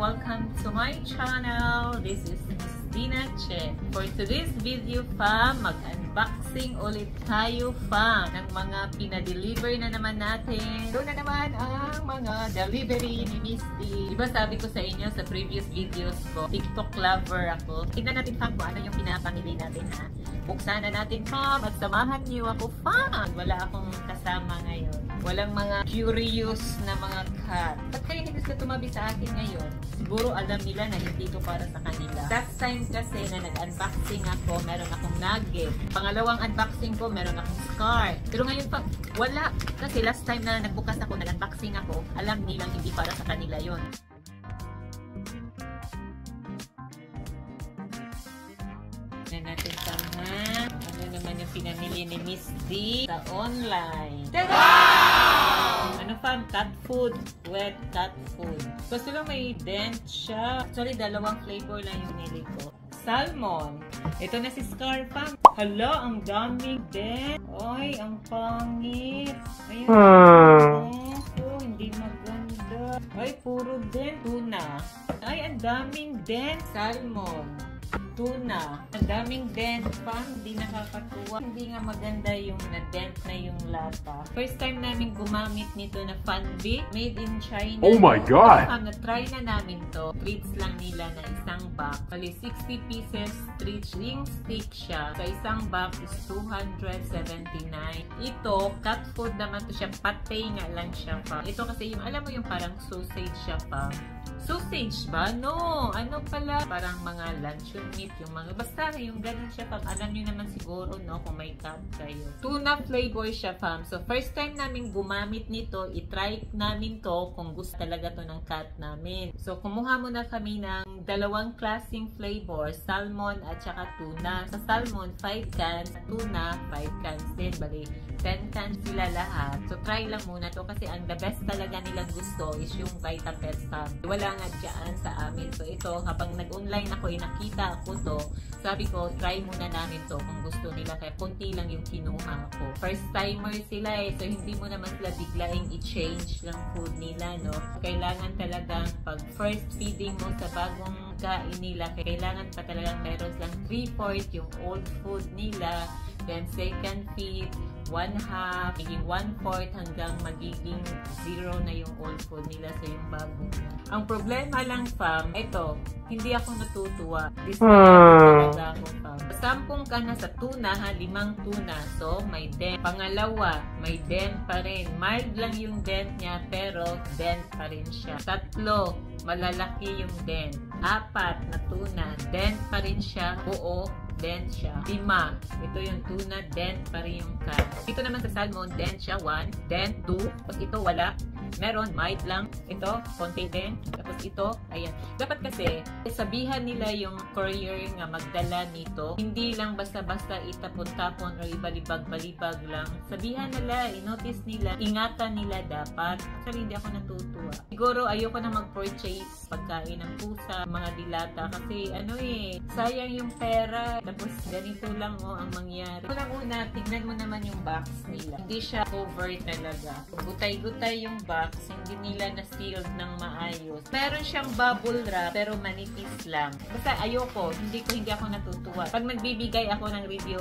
Welcome to my channel. This is Miss Dina Che. For today's video, fam, mag-unboxing ulit tayo, fam, ng mga pinadeliver na naman natin. Doon na naman ang mga delivery ni Miss D. Diba sabi ko sa inyo sa previous videos ko, TikTok lover ako. Tignan natin, fam, kung ano yung pinapamili natin, ha? Buksan na natin, fam, at samahan niyo ako, fam. Wala akong kasama ngayon. Walang mga curious na mga cat. Ba't kaya hindi sila tumabi sa akin ngayon? Siguro alam nila na hindi ito para sa kanila. Last time kasi na nag-unboxing ako, meron akong nugget. Pangalawang unboxing ko, meron akong scar. Pero ngayon pa, wala. Kasi last time na nagbukas ako, nag-unboxing ako, alam nilang hindi para sa kanila yon. Na natin sama. Ano naman yung pinamili ni Miss D sa online. Wow! Ano fam? Cat food. Wet cat food. Kasi lang may dent siya. Actually, dalawang flavor lang yung nili ko. Salmon. Ito na si Scar, fam. Hala, ang daming dent. Ay, ang pangit. Ayun. Oh, hindi maganda. Ay, puro dent. Tuna. Ay, ang daming dent. Salmon. Tuna. Ang daming dent, fam. Hindi nakakatuwa. Hindi nga maganda yung na-dent na yung lata. First time namin gumamit nito na Funbit. Made in China. Oh my God! Na-try na namin to. Treats lang nila na isang box. Kali 60 pieces treats. Ring stick siya. Sa isang box is 279. Ito, cat food naman to siya. Patay nga lang siya, fam. Ito kasi yung, alam mo yung parang sausage siya, fam. Sausage ba? No! Ano pala? Parang mga luncheon meat, yung mga, basta yung ganun siya, fam. Alam nyo naman siguro, no, kung may cat kayo. Tuna flavor siya, fam. So, first time namin gumamit nito, itry namin to kung gusto talaga to ng cat namin. So, kumuha muna kami ng dalawang klaseng flavor, salmon at saka tuna. Sa salmon, 5 cans, tuna, 5 cans din. Bali, 10 cans sila lahat. So, try lang muna to kasi ang the best talaga nilang gusto is yung Vitapet, fam. Wala nga dyan sa amin. So, ito, habang nag-online ako, nakita ako to. Sabi ko, try muna namin to kung gusto nila. Kaya konti lang yung kinuha ko. First timer sila eh. So, hindi mo naman sila biglaing i-change lang food nila, no? Kailangan talagang pag first feeding mo sa bagong kain nila, kailangan pa talagang meron lang 3/4 yung old food nila. Then, second feed, 1/2, magiging 1/4 hanggang magiging 0 na yung old food nila sa yung bagong. Ang problema lang, fam, ito, hindi ako natutuwa. Disconnected talaga ako, fam. 10 ka na sa tuna, ha, 5 tuna. So, may dent. Pangalawa, may dent pa rin. Mild lang yung dent niya, pero dent pa rin siya. 3, malalaki yung dent. 4 na tuna, dent pa rin siya. Buo, dent siya. 5, ito yung tuna, dent pa rin yung can. Ito naman sa salmon, dent siya. 1, dent 2, tapos ito wala. Meron, mild lang. Ito, konti din. Tapos ito, ayan. Dapat kasi, sabihan nila yung courier nga magdala nito. Hindi lang basta-basta itapon-tapon o ibalibag-balibag lang. Sabihan nila, i-notice nila, ingatan nila dapat. Actually, hindi ako natutuwa. Siguro, ayoko na mag-purchase pagkain ng pusa, mga dilata. Kasi, ano eh, sayang yung pera. Tapos, ganito lang ang mangyari. Unang-una, tignan mo naman yung box nila. Hindi siya cover talaga. Gutay-gutay yung box. Hindi nila na-sealed ng maayos. Meron siyang bubble wrap, pero manipis lang. Basta ayoko, hindi ako natutuwa. Pag nagbibigay ako ng review,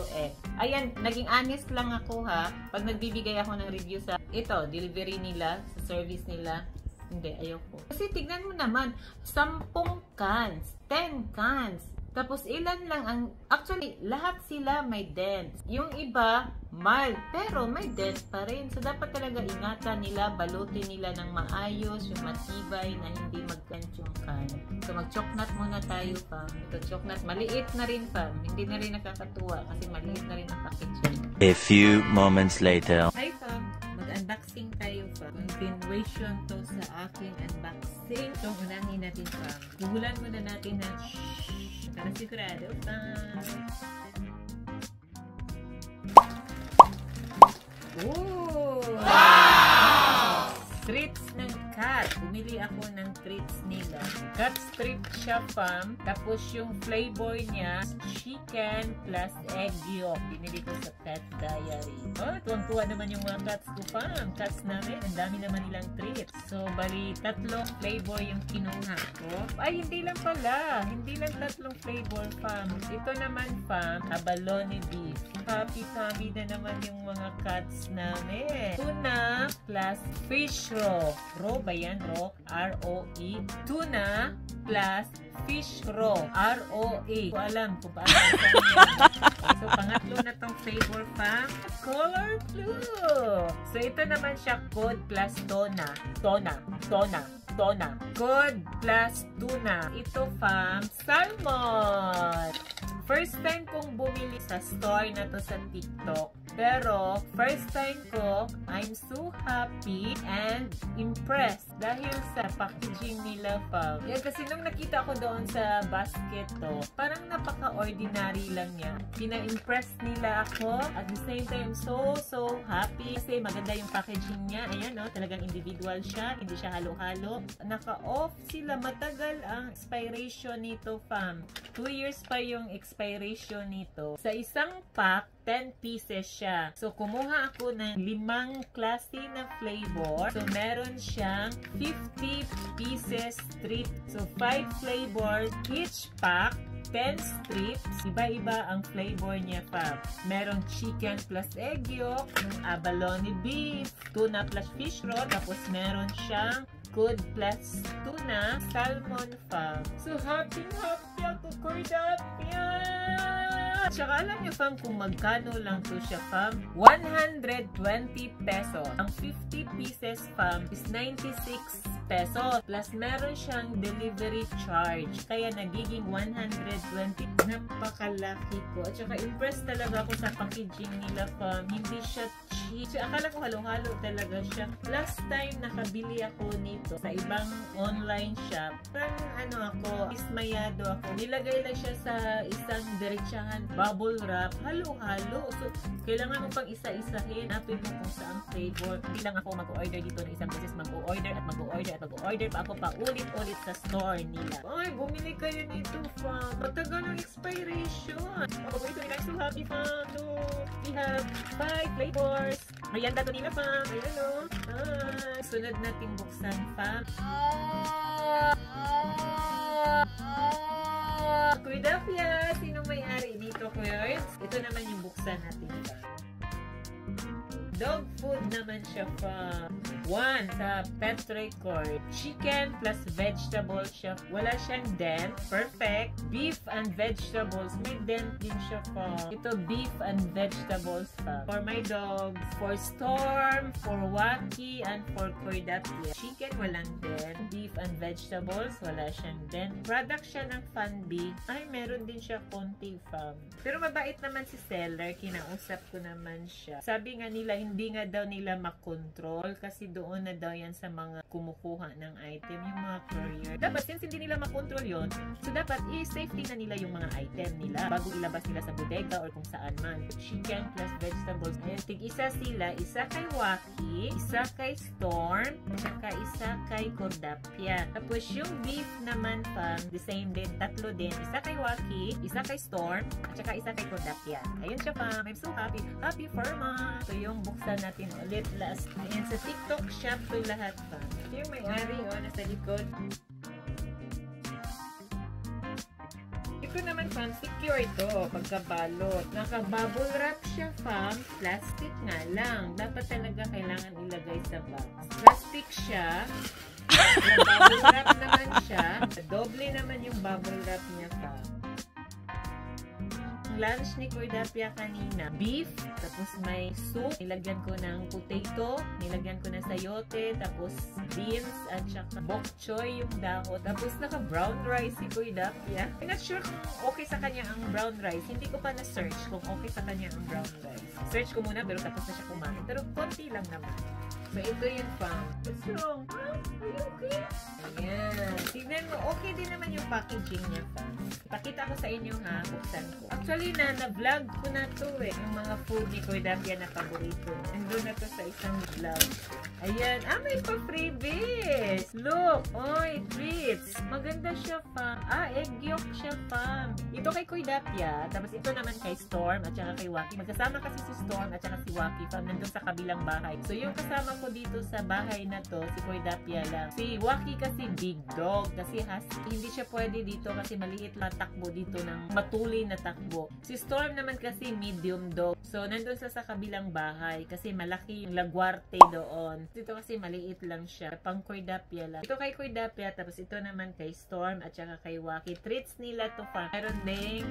ayan, naging honest lang ako, ha. Pag nagbibigay ako ng review sa, ito, delivery nila, sa service nila, hindi, ayoko. Kasi tignan mo naman, 10 cans, 10 cans. Tapos ilan lang ang, actually, lahat sila may dents. Yung iba, mild, pero may dent pa rin. So, dapat talaga ingatan nila, balutin nila ng maayos, yung matibay na hindi mag-dent yung can. So, mag-choknut muna tayo, fam. Ito, choknut, maliit na rin, fam. Hindi na rin nakakatuwa kasi maliit na rin ang packaging. A few moments later. Hi, fam. Mag-unboxing tayo, fam. Continuation to sa aking unboxing. So, unahin natin, fam. Gugulan muna natin na para sigurado, fam. Oh! Wow! Treats ng cat. bumili ako ng treats nila. Cut strip siya, fam. Tapos yung flavor niya, chicken plus egg yolk. Binili ko sa Pet Diary. Oh, tuwang-tuwa naman yung mga cats ko, fam. Cats namin, ang dami naman nilang treats. So, bali, 3 flavor yung kinuha ko. Ay, hindi lang pala. Hindi lang 3 flavor, fam. Ito naman, fam, abalone beef. Happy na naman yung mga cats namin. Tuna plus fish roe. Roe ba yan? Roe? R-O-E. Tuna plus fish roe. R-O-E. Ko alam kung paano so, pangatlo na tong flavor, fam. Color blue. So, ito naman siya cod plus tuna. Tuna. Cod plus tuna. Ito, fam, salmon. First time kong bumili sa store na to sa TikTok. Pero, first time ko, I'm so happy and impressed dahil sa packaging nila, fam. Yan, kasi nung nakita ko doon sa basket to, parang napaka-ordinary lang niya. Pina-impress nila ako. At the same time, so happy. Kasi maganda yung packaging niya. Ayan, no? Talagang individual siya. Hindi siya halo-halo. Naka-off sila. Matagal ang expiration nito, fam. 2 years pa yung expiration nito. Sa isang pack, 10 pieces siya. So, kumuha ako ng 5 klase na flavor. So, meron siyang 50 pieces strip. So, 5 flavors each pack. 10 strips. Iba-iba ang flavor niya, pa. Merong chicken plus egg yolk, abalone beef, tuna plus fish roe, tapos meron siyang cod plus tuna, salmon, fam. So, happy ako, Cordapia! Tsaka alam niyo, fam, kung magkano lang to siya, fam? 120 pesos. Ang 50 pieces, fam, is 96 pesos. Plus, meron siyang delivery charge. Kaya, nagiging 120. Napakalaki ko. At saka, impressed talaga ako sa packaging nila, fam. Hindi siya cheap. So, akala ko halo-halo talaga siya. Last time, nakabili ako nito sa ibang online shop. Parang, ismayado ako. Nilagay lang siya sa isang diretsahan bubble wrap, halo-halo. So, kailangan mo pang isa-isahin. Hanapin mo kung saan flavor. Hindi lang ako mag-order dito na isang beses. Mag-order at mag-order at mag-order pa ako pa ulit-ulit sa store nila. Ay, bumili kayo nito, fam. Matagal ang expiration. Oh, ito nila. So happy, fam. Look, we have 5 flavors. Ayan, dato nila, fam. Ayan, o. Sunod natin buksan, fam. Cordapia, sino may-ari dito, Kuya? Ito naman yung buksan natin. Dog food naman siya, fam. 1 sa Pet Record. Chicken plus vegetable siya. Wala siyang dent. Perfect. Beef and vegetables. May dent din siya, fam. Ito, beef and vegetables, fam. For my dogs. For Storm, for Wacky, and for Cordapia. Chicken, walang dent. Beef and vegetables, wala siyang dent. Product siya ng Funbee. Ay, meron din siya konti, fam. Pero mabait naman si seller. Kinausap ko naman siya. Sabi nga nila, hindi nga daw nila makontrol kasi doon na daw yan sa mga kumukuha ng item, yung mga courier. Dapat, since hindi nila makontrol yon, so dapat i-safety na nila yung mga item nila bago ilabas nila sa bodega or kung saan man. Chicken plus vegetables. Ayan, tig-isa sila. Isa kay Wacky, isa kay Storm, saka isa kay Cordapia. Tapos yung beef naman, fam, the same din, 3 din. Isa kay Wacky, isa kay Storm, at saka isa kay Cordapia. Ayun siya, fam. I'm so happy. Happy Farma! So yung buksan natin ulit last. Ayan, sa TikTok shop to lahat, fam. Yung may-ari, nasa likod. Ito naman, fam, secure ito pagkabalot. Naka-bubble wrap siya, fam. Plastic nga lang. Dapat talaga kailangan ilagay sa box. Plastic siya. Bubble wrap naman siya. Doble naman yung bubble wrap niya, fam. Lunch ni Cordapia kanina, beef, tapos may soup, nilagyan ko ng potato, nilagyan ko ng sayote, tapos beans, at saka bok choy yung dahon. Tapos naka-brown rice si Cordapia. I'm not sure kung okay sa kanya ang brown rice. Hindi ko pa na-search kung okay sa kanya ang brown rice. Search ko muna, pero tapos na siya kumain. Pero konti lang naman. So, ito yun, fam. What's wrong? Are you okay? Ayan. Tignan mo, okay din naman yung packaging niya, fam. Ipakita ko sa inyo, ha. Buksan ko. Actually, na-vlog ko na to, eh. Yung mga food ni Cordapia na paborito. Nandun na to sa isang vlog. Ayan. May pa freebies. Look. Oy, treats. Maganda siya, fam. Egg yolk siya, fam. Ito kay Kuy Dapia. Tapos ito naman kay Storm at saka kay Waki. Magkasama kasi si Storm at saka si Waki, fam. Nandun sa kabilang bahay. So, yung kasama ko dito sa bahay na to, si Kuy Dapia lang. Si Waki kasi big dog. Kasi hindi siya pwede dito kasi maliit lang takbo dito ng matuloy na takbo. Si Storm naman kasi medium dog. So, nandun sa kabilang bahay kasi malaki yung lagwarte doon. Dito kasi maliit lang siya. Pang Kuy Dapia lang. Ito kay Kuy Dapia, tapos ito naman kay Storm at saka kay Waki. Treats nila to, fam. Meron ding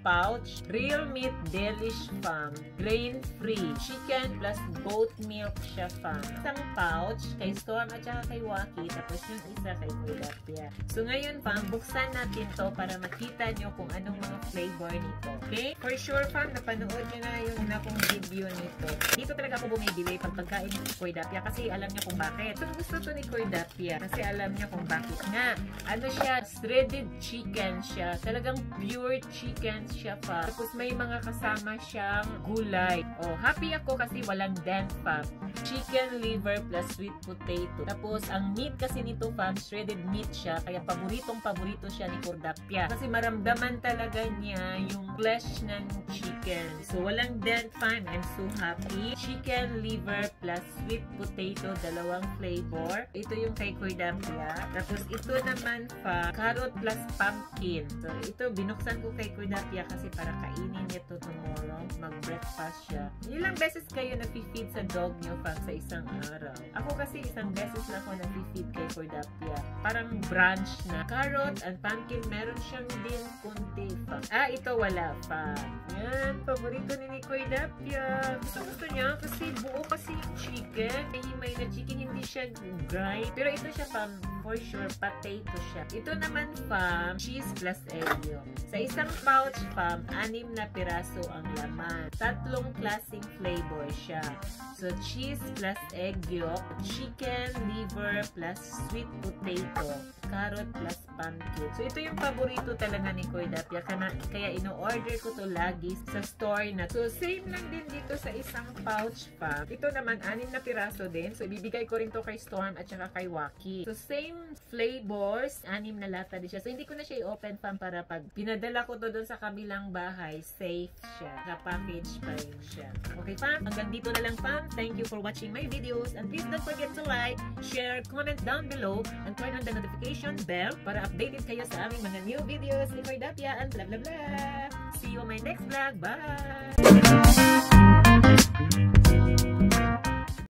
pouch. Real meat delish, fam. Grain free. Chicken plus goat milk siya, fam. Isang pouch kay Storm at saka kay Waki. Tapos yung isa kay Kuy Dapia. So ngayon, fam, buksan natin to para makita nyo kung anong mga flavor nito. Okay? For sure, fam, napanood nyo na yung una kong video nito. Dito talaga ako bumibili pag pagkain ni Kuy Dapia kasi alam niya kung bakit. So, gusto to ni Kuy Dapia kasi alam niya kung bakit nga. Ano siya? Shredded chicken siya. Talagang pure chicken siya, pa. Tapos may mga kasama siyang gulay. Happy ako kasi walang dent, pa. Chicken liver plus sweet potato. Tapos, ang meat kasi nito, fam, shredded meat siya. Kaya paborito siya ni Kuy Dapia. Kasi maramdaman talaga niya yung flesh ng chicken. So, walang dent, fam. I'm so happy. Chicken liver plus sweet potato, dalawang flavor. Ito yung kay Kuy Dapia. Tapos ito naman pa, carrot plus pumpkin. So ito, binuksan ko kay Kuy Dapia kasi para kainin niya to tomorrow. Mag-breakfast siya. Ilang beses kayo nag-feed sa dog niyo pa sa isang araw? Ako kasi isang beses lang ako nag-feed kay Kuy Dapia. Parang brunch na. Carrot and pumpkin, meron siyang din konti pa. Ito wala pa. Yan, paborito ni Kuy Dapia. Gusto niya kasi buo kasi yung chicken. May na chicken, hindi siya dry. Pero ito siya, fam, for sure, potato siya. Ito naman, fam, cheese plus egg yolk. Sa isang pouch, fam, 6 na piraso ang laman. 3 klaseng flavor siya. So, cheese plus egg yolk, chicken liver plus sweet potato, carrot plus pumpkin. So, ito yung paborito talaga ni Kuy Dapia. Kaya ino-order ko to lagi sa store na. So, same lang din dito sa isang pouch, fam. Ito naman, 6 na piraso din. So, ibibigay ko rin to kay Storm at saka kay Waki. So, same flavors. 6 na lata din siya. So, hindi ko na siya i-open, fam, para pag pinadala ko to doon sa kabilang bahay, safe siya. Naka-package pa rin siya. Okay, fam? Hanggang dito na lang, fam. Thank you for watching my videos. And please don't forget to like, share, comment down below, and turn on the notification bell para updated kayo sa aming mga new videos ni Kuy Dapia and blah blah blah. See you on my next vlog. Bye!